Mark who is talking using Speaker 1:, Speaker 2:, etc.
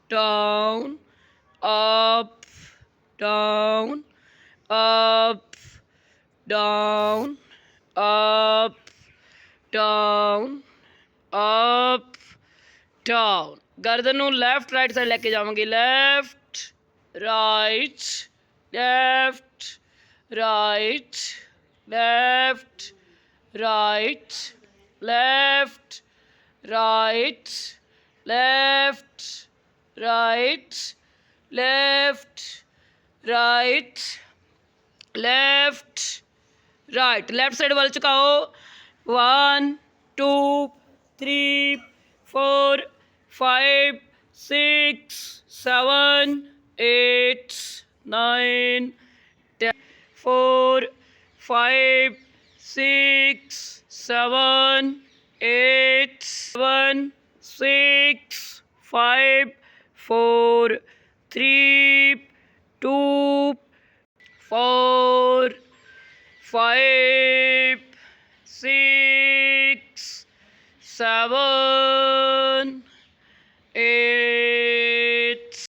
Speaker 1: down, up, down, up, down, up, down, up, down। ਗਰਦਨ ਨੂੰ left right side ਲੈ ਕੇ ਜਾਵਾਂਗੇ। Left right, left right, left right, left right, left right, left right, left right. Left side ਵੱਲ ਝੁਕਾਓ। 1 2 3 4 5 6 7 8 9 10 4 5 6 7 8 7 6 5 4 3 2 4 5 6 7 8